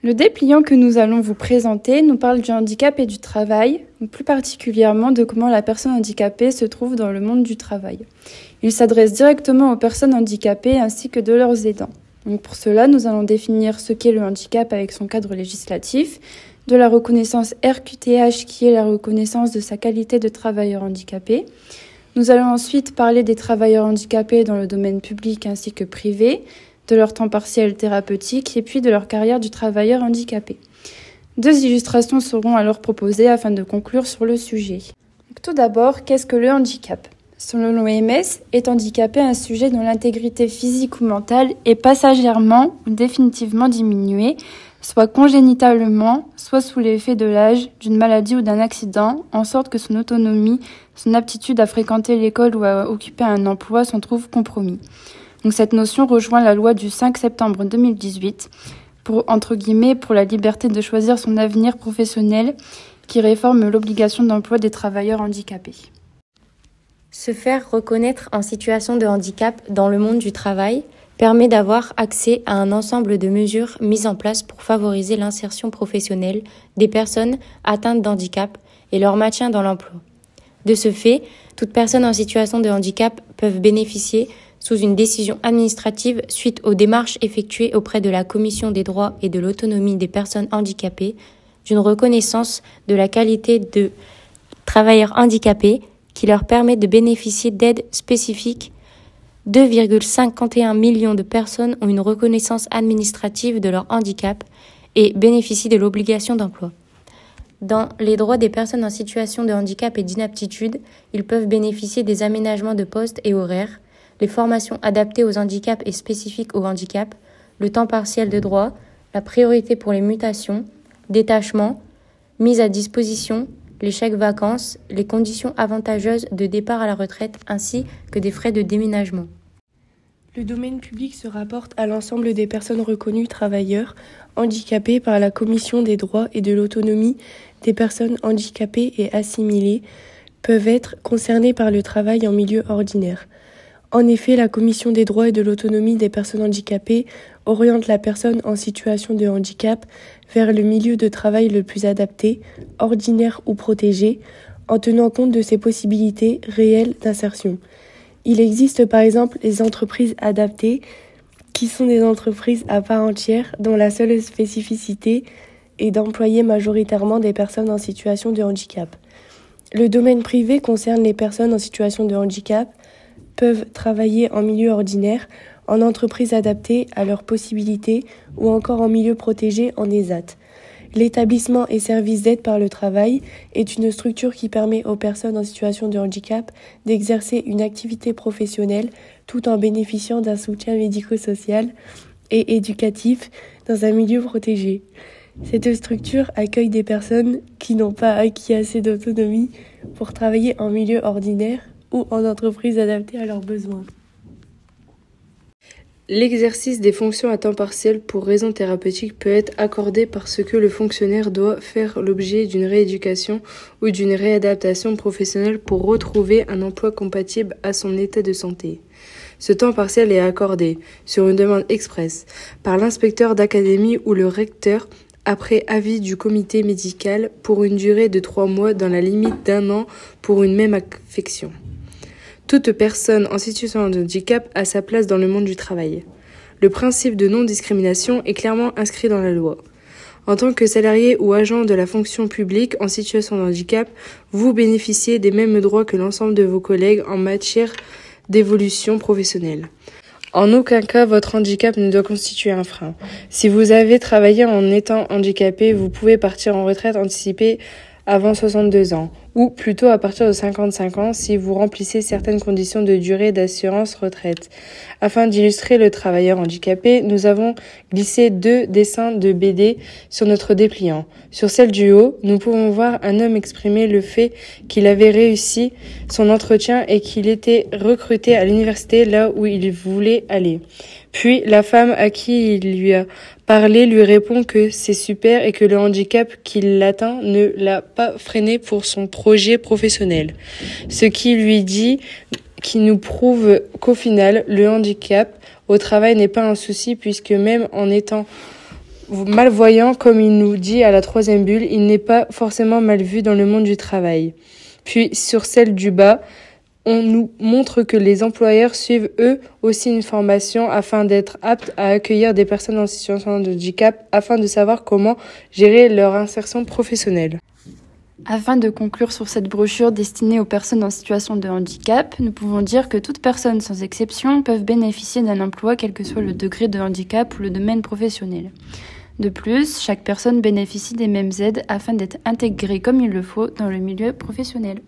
Le dépliant que nous allons vous présenter nous parle du handicap et du travail, ou plus particulièrement de comment la personne handicapée se trouve dans le monde du travail. Il s'adresse directement aux personnes handicapées ainsi que de leurs aidants. Donc pour cela, nous allons définir ce qu'est le handicap avec son cadre législatif, de la reconnaissance RQTH qui est la reconnaissance de sa qualité de travailleur handicapé. Nous allons ensuite parler des travailleurs handicapés dans le domaine public ainsi que privé, de leur temps partiel thérapeutique et puis de leur carrière du travailleur handicapé. 2 illustrations seront alors proposées afin de conclure sur le sujet. Donc, tout d'abord, qu'est-ce que le handicap ? Selon l'OMS, est handicapé un sujet dont l'intégrité physique ou mentale est passagèrement ou définitivement diminuée, soit congénitalement, soit sous l'effet de l'âge, d'une maladie ou d'un accident, en sorte que son autonomie, son aptitude à fréquenter l'école ou à occuper un emploi s'en trouve compromis. Donc cette notion rejoint la loi du 5 septembre 2018 pour la liberté de choisir son avenir professionnel qui réforme l'obligation d'emploi des travailleurs handicapés. Se faire reconnaître en situation de handicap dans le monde du travail permet d'avoir accès à un ensemble de mesures mises en place pour favoriser l'insertion professionnelle des personnes atteintes d'handicap et leur maintien dans l'emploi. De ce fait, toute personne en situation de handicap peut bénéficier sous une décision administrative suite aux démarches effectuées auprès de la Commission des droits et de l'autonomie des personnes handicapées, d'une reconnaissance de la qualité de travailleurs handicapés qui leur permet de bénéficier d'aides spécifiques. 2,51 millions de personnes ont une reconnaissance administrative de leur handicap et bénéficient de l'obligation d'emploi. Dans les droits des personnes en situation de handicap et d'inaptitude, ils peuvent bénéficier des aménagements de postes et horaires, les formations adaptées aux handicaps et spécifiques au handicap, le temps partiel de droit, la priorité pour les mutations, détachement, mise à disposition, les chèques vacances, les conditions avantageuses de départ à la retraite ainsi que des frais de déménagement. Le domaine public se rapporte à l'ensemble des personnes reconnues travailleurs handicapées par la Commission des droits et de l'autonomie des personnes handicapées et assimilées peuvent être concernées par le travail en milieu ordinaire. En effet, la Commission des droits et de l'autonomie des personnes handicapées oriente la personne en situation de handicap vers le milieu de travail le plus adapté, ordinaire ou protégé, en tenant compte de ses possibilités réelles d'insertion. Il existe par exemple les entreprises adaptées, qui sont des entreprises à part entière dont la seule spécificité est d'employer majoritairement des personnes en situation de handicap. Le domaine privé concerne les personnes en situation de handicap, peuvent travailler en milieu ordinaire, en entreprise adaptée à leurs possibilités ou encore en milieu protégé en ESAT. L'établissement et service d'aide par le travail est une structure qui permet aux personnes en situation de handicap d'exercer une activité professionnelle tout en bénéficiant d'un soutien médico-social et éducatif dans un milieu protégé. Cette structure accueille des personnes qui n'ont pas acquis assez d'autonomie pour travailler en milieu ordinaire ou en entreprise adaptée à leurs besoins. L'exercice des fonctions à temps partiel pour raisons thérapeutiques peut être accordé parce que le fonctionnaire doit faire l'objet d'une rééducation ou d'une réadaptation professionnelle pour retrouver un emploi compatible à son état de santé. Ce temps partiel est accordé, sur une demande expresse, par l'inspecteur d'académie ou le recteur après avis du comité médical pour une durée de 3 mois dans la limite d'1 an pour une même affection. Toute personne en situation de handicap a sa place dans le monde du travail. Le principe de non-discrimination est clairement inscrit dans la loi. En tant que salarié ou agent de la fonction publique en situation de handicap, vous bénéficiez des mêmes droits que l'ensemble de vos collègues en matière d'évolution professionnelle. En aucun cas, votre handicap ne doit constituer un frein. Si vous avez travaillé en étant handicapé, vous pouvez partir en retraite anticipée avant 62 ans, ou plutôt à partir de 55 ans si vous remplissez certaines conditions de durée d'assurance retraite. Afin d'illustrer le travailleur handicapé, nous avons glissé 2 dessins de BD sur notre dépliant. Sur celle du haut, nous pouvons voir un homme exprimer le fait qu'il avait réussi son entretien et qu'il était recruté à l'université là où il voulait aller. Puis, la femme à qui il lui a parlé lui répond que c'est super et que le handicap qui l'atteint ne l'a pas freiné pour son projet professionnel. Ce qui lui dit, qui nous prouve qu'au final, le handicap au travail n'est pas un souci puisque même en étant malvoyant, comme il nous dit à la 3e bulle, il n'est pas forcément mal vu dans le monde du travail. Puis, sur celle du bas, on nous montre que les employeurs suivent eux aussi une formation afin d'être aptes à accueillir des personnes en situation de handicap, afin de savoir comment gérer leur insertion professionnelle. Afin de conclure sur cette brochure destinée aux personnes en situation de handicap, nous pouvons dire que toute personne, sans exception, peuvent bénéficier d'un emploi quel que soit le degré de handicap ou le domaine professionnel. De plus, chaque personne bénéficie des mêmes aides afin d'être intégrée comme il le faut dans le milieu professionnel.